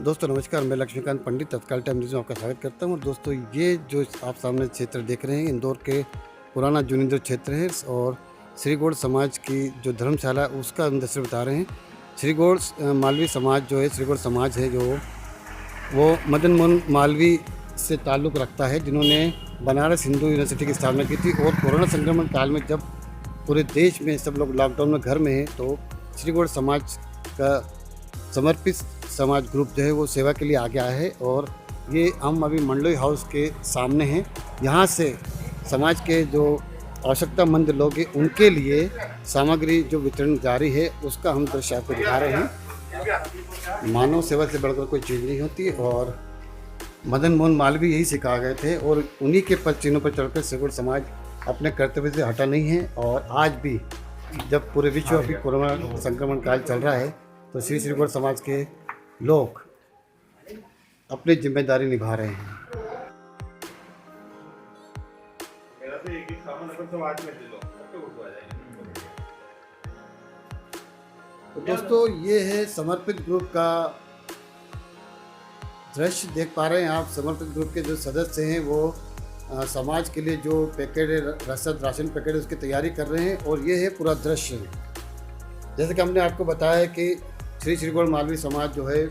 दोस्तों नमस्कार, मैं लक्ष्मीकांत पंडित तत्काल टाइम न्यूज़ में आपका स्वागत करता हूं। और दोस्तों ये जो आप सामने क्षेत्र देख रहे हैं, इंदौर के पुराना जूनिंदर क्षेत्र है और श्री गौड़ समाज की जो धर्मशाला उसका हम दृश्य बता रहे हैं। श्री गौड़ मालवी समाज जो है, श्री गौड़ समाज है जो वो मदन मोहन मालवीय से ताल्लुक़ रखता है, जिन्होंने बनारस हिंदू यूनिवर्सिटी की स्थापना की थी। और कोरोना संक्रमण काल में जब पूरे देश में सब लोग लॉकडाउन में घर में हैं, तो श्री गौड़ समाज का समर्पित समाज ग्रुप जो है वो सेवा के लिए आगे आया है। और ये हम अभी मंडलोई हाउस के सामने हैं। यहाँ से समाज के जो आवश्यकतामंद लोग हैं उनके लिए सामग्री जो वितरण जारी है, उसका हम दृश्य आपको दिखा रहे हैं। मानव सेवा से बढ़कर कोई चीज़ नहीं होती और मदन मोहन मालवीय यही सिखा गए थे और उन्हीं के पद चिन्हों पर चढ़कर श्री गौड़ समाज अपने कर्तव्य से हटा नहीं है। और आज भी जब पूरे विश्व अभी कोरोना संक्रमण काल चल रहा है, तो श्री गौड़ समाज के लोग अपनी जिम्मेदारी निभा रहे हैं। तो दोस्तों ये है समर्पित ग्रुप का दृश्य देख पा रहे हैं आप। समर्पित ग्रुप के जो सदस्य हैं वो समाज के लिए जो पैकेट राशन पैकेट उसकी तैयारी कर रहे हैं। और ये है पूरा दृश्य। जैसे कि हमने आपको बताया है कि श्री गौड़ मालवीय समाज जो है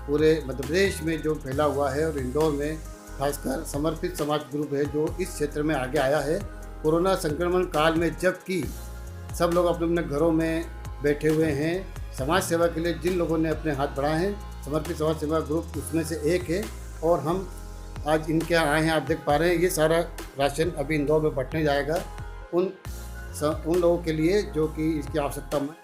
पूरे मध्य प्रदेश में जो फैला हुआ है और इंदौर में खासकर समर्पित समाज ग्रुप है जो इस क्षेत्र में आगे आया है कोरोना संक्रमण काल में, जबकि सब लोग अपने अपने घरों में बैठे हुए हैं। समाज सेवा के लिए जिन लोगों ने अपने हाथ बढ़ाए हैं, समर्पित समाज सेवा ग्रुप उसमें से एक है। और हम आज इनके यहाँ आए हैं, आप देख पा रहे हैं। ये सारा राशन अभी इंदौर में बंटने जाएगा उन लोगों के लिए जो कि इसकी आवश्यकता में।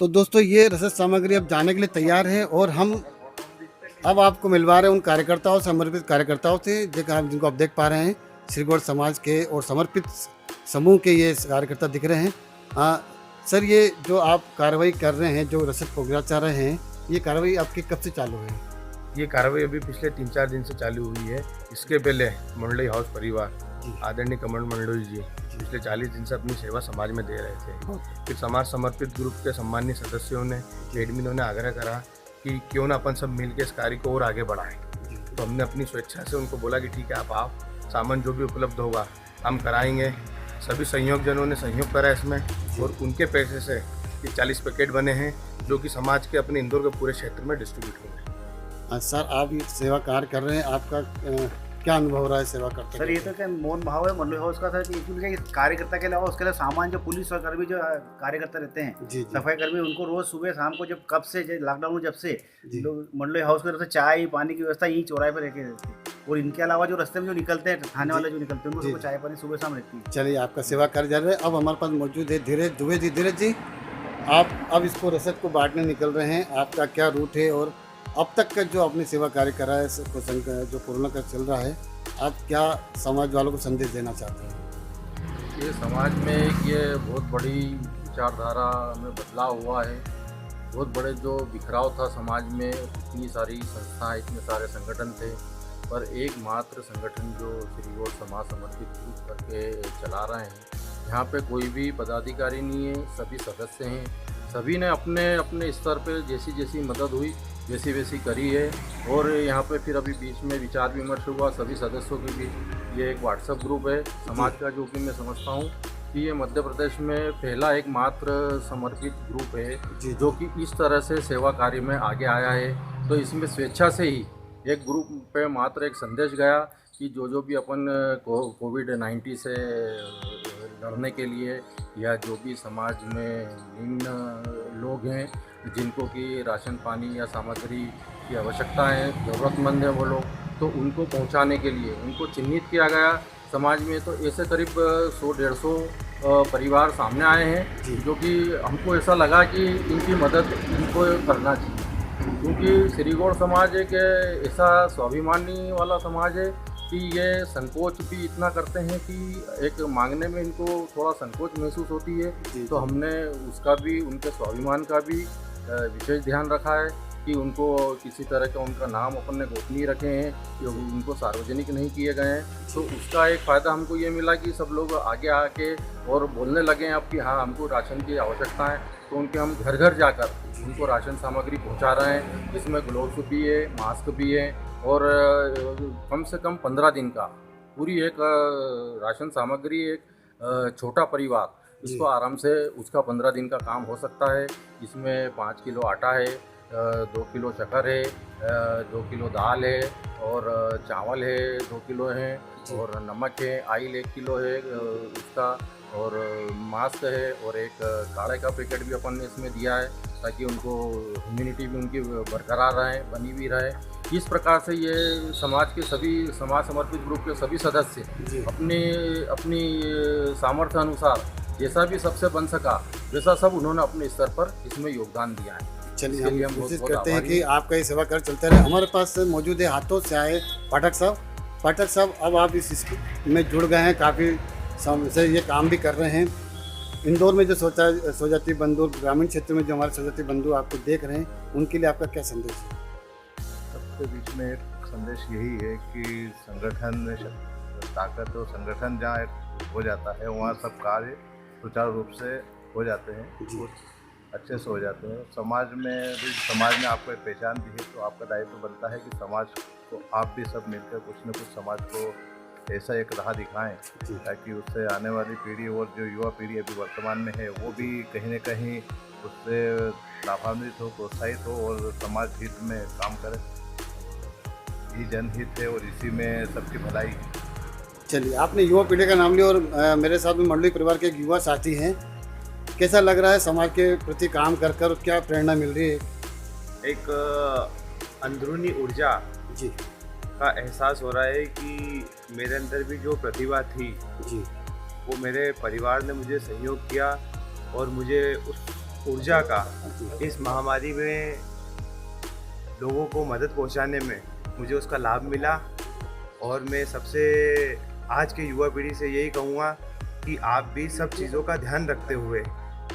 तो दोस्तों ये रसद सामग्री अब जाने के लिए तैयार है और हम अब आपको मिलवा रहे हैं उन कार्यकर्ताओं, समर्पित कार्यकर्ताओं से जिनको आप देख पा रहे हैं। श्री गौड़ समाज के और समर्पित समूह के ये कार्यकर्ता दिख रहे हैं। हाँ सर, ये जो आप कार्रवाई कर रहे हैं, जो रसद पहुँचा चाह रहे हैं, ये कार्रवाई आपकी कब से चालू है? ये कार्रवाई अभी पिछले 3-4 दिन से चालू हुई है। इसके पहले मंडलोई हाउस परिवार आदरणीय कमल मंडलोई जी पिछले 40 दिन से अपनी सेवा समाज में दे रहे थे। फिर समाज समर्पित ग्रुप के सम्मानीय सदस्यों ने, एडमिनों ने आग्रह करा कि क्यों ना अपन सब मिलकर इस कार्य को और आगे बढ़ाएं। तो हमने अपनी स्वेच्छा से उनको बोला कि ठीक है, आप आओ, सामान जो भी उपलब्ध होगा हम कराएंगे। सभी संयोगजनों ने सहयोग करा इसमें और उनके पैसे से ये 40 पैकेट बने हैं जो कि समाज के अपने इंदौर के पूरे क्षेत्र में डिस्ट्रीब्यूट होंगे। सर आप ये सेवा कार्य कर रहे हैं, आपका क्या अनुभव हो रहा है सेवा करते? सर ये तो क्या मोहन भाव है मंडलोई हाउस का। सर क्योंकि कार्यकर्ता के अलावा उसके लिए सामान जो पुलिस और कर्मी जो कार्यकर्ता रहते हैं, सफाई कर्मी, उनको रोज सुबह शाम को जब कब से लॉकडाउन जब से मंडलोई हाउस की तरफ से चाय पानी की व्यवस्था यही चौराहे पर रहती है। और इनके अलावा जो रास्ते में जो निकलते हैं, थाने वाले जो निकलते हैं, उनको चाय पानी सुबह शाम रहती है। चलिए, आपका सेवा कार्य जारी है। अब हमारे पास मौजूद है धीरज जी, आप अब इसको रसद को बांटने निकल रहे हैं। आपका क्या रूट है और अब तक का जो आपने सेवा कार्य करा है, जो कोरोना का चल रहा है, आप क्या समाज वालों को संदेश देना चाहते हैं? ये समाज में ये बहुत बड़ी विचारधारा में बदलाव हुआ है। बहुत बड़े जो बिखराव था समाज में, इतनी सारी संस्थाएं, इतने सारे संगठन थे, पर एकमात्र संगठन जो श्री गौड़ समाज समर्पित ग्रुप करके चला रहे हैं। यहाँ पे कोई भी पदाधिकारी नहीं है, सभी सदस्य हैं। सभी ने अपने अपने स्तर पे जैसी जैसी मदद हुई वैसी वैसी करी है। और यहाँ पे फिर अभी बीच में विचार विमर्श हुआ सभी सदस्यों के बीच। ये एक व्हाट्सएप ग्रुप है समाज का, जो कि मैं समझता हूँ कि ये मध्य प्रदेश में पहला एकमात्र समर्पित ग्रुप है जो कि इस तरह से सेवा कार्य में आगे आया है। तो इसमें स्वेच्छा से ही एक ग्रुप पे मात्र एक संदेश गया कि जो भी अपन कोविड-19 से लड़ने के लिए या जो भी समाज में निम्न लोग हैं जिनको कि राशन पानी या सामग्री की आवश्यकता है, ज़रूरतमंद है वो लोग, तो उनको पहुंचाने के लिए उनको चिन्हित किया गया समाज में। तो ऐसे करीब 100-150 परिवार सामने आए हैं जो कि हमको ऐसा लगा कि इनकी मदद इनको करना चाहिए, क्योंकि श्री गौड़ समाज एक ऐसा स्वाभिमानी वाला समाज है कि ये संकोच भी इतना करते हैं कि एक मांगने में इनको थोड़ा संकोच महसूस होती है। तो हमने उसका भी, उनके स्वाभिमान का भी विशेष ध्यान रखा है कि उनको किसी तरह का उनका नाम अपन ने गोपनीय रखे हैं, जो उनको सार्वजनिक नहीं किए गए हैं। तो उसका एक फ़ायदा हमको ये मिला कि सब लोग आगे आके और बोलने लगे हैं अब कि हाँ हमको राशन की आवश्यकता है। तो उनके हम घर घर जाकर उनको राशन सामग्री पहुंचा रहे हैं, जिसमें ग्लोव्स भी है, मास्क भी है और कम से कम 15 दिन का पूरी एक राशन सामग्री एक छोटा परिवार इसको आराम से उसका 15 दिन का काम हो सकता है। इसमें 5 किलो आटा है, 2 किलो शक्कर है, 2 किलो दाल है और चावल है 2 किलो है और नमक है, ऑयल 1 किलो है उसका, और मास्क है और एक काढ़े का पैकेट भी अपन ने इसमें दिया है ताकि उनको इम्यूनिटी भी उनकी बरकरार रहे, बनी भी रहे। इस प्रकार से ये समाज के सभी समाज समर्पित ग्रुप के सभी सदस्य अपनी सामर्थ्य अनुसार जैसा भी सबसे बन सका वैसा सब उन्होंने अपने स्तर पर इसमें योगदान दिया है। चलिए हम कोशिश करते हैं कि आपका ये सेवा कर चलते रहे। हमारे पास मौजूद है हाथों से आए पाठक साहब। पाठक साहब, अब आप इस में जुड़ गए हैं, काफ़ी समय से ये काम भी कर रहे हैं। इंदौर में जो स्वजाति बंधु, ग्रामीण क्षेत्र में जो हमारे स्वजाति बंधु आपको देख रहे हैं, उनके लिए आपका क्या संदेश है? सबके बीच में एक संदेश यही है कि संगठन में ताकत और संगठन जहाँ हो जाता है वहाँ सब कार्य सुचारू रूप से हो जाते हैं, अच्छे से हो जाते हैं। समाज में आपको एक पहचान दी है तो आपका दायित्व बनता है कि समाज को आप भी सब मिलकर कुछ न कुछ समाज को ऐसा एक राह दिखाएं ताकि उससे आने वाली पीढ़ी और जो युवा पीढ़ी अभी वर्तमान में है वो भी कहीं न कहीं उससे लाभान्वित हो, प्रोत्साहित हो और समाज हित में काम करे। ये जनहित है और इसी में सबकी भलाई है। चलिए, आपने युवा पीढ़ी का नाम लिया और मेरे साथ में मंडली परिवार के एक युवा साथी हैं। कैसा लग रहा है समाज के प्रति काम कर कर, क्या प्रेरणा मिल रही है? एक अंदरूनी ऊर्जा जी का एहसास हो रहा है कि मेरे अंदर भी जो प्रतिभा थी जी वो मेरे परिवार ने मुझे सहयोग किया और मुझे उस ऊर्जा का इस महामारी में लोगों को मदद पहुंचाने में मुझे उसका लाभ मिला। और मैं सबसे आज के युवा पीढ़ी से यही कहूँगा कि आप भी सब चीज़ों का ध्यान रखते हुए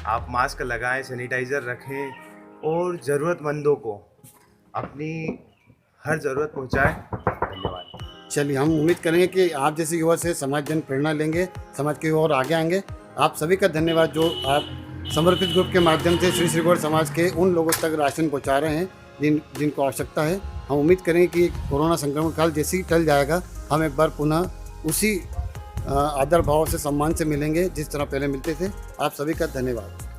आप मास्क लगाएं, सैनिटाइज़र रखें और ज़रूरतमंदों को अपनी हर ज़रूरत पहुँचाएं। धन्यवाद। चलिए, हम उम्मीद करेंगे कि आप जैसे युवा से समाज जन प्रेरणा लेंगे, समाज के युवा और आगे आएंगे। आप सभी का धन्यवाद जो आप समर्पित ग्रुप के माध्यम से श्री गौड़ समाज के उन लोगों तक राशन पहुंचा रहे हैं जिनको आवश्यकता है। हम उम्मीद करेंगे कि कोरोना संक्रमण काल जैसे ही टल जाएगा, हम एक बार पुनः उसी आदर भाव से, सम्मान से मिलेंगे जिस तरह पहले मिलते थे। आप सभी का धन्यवाद।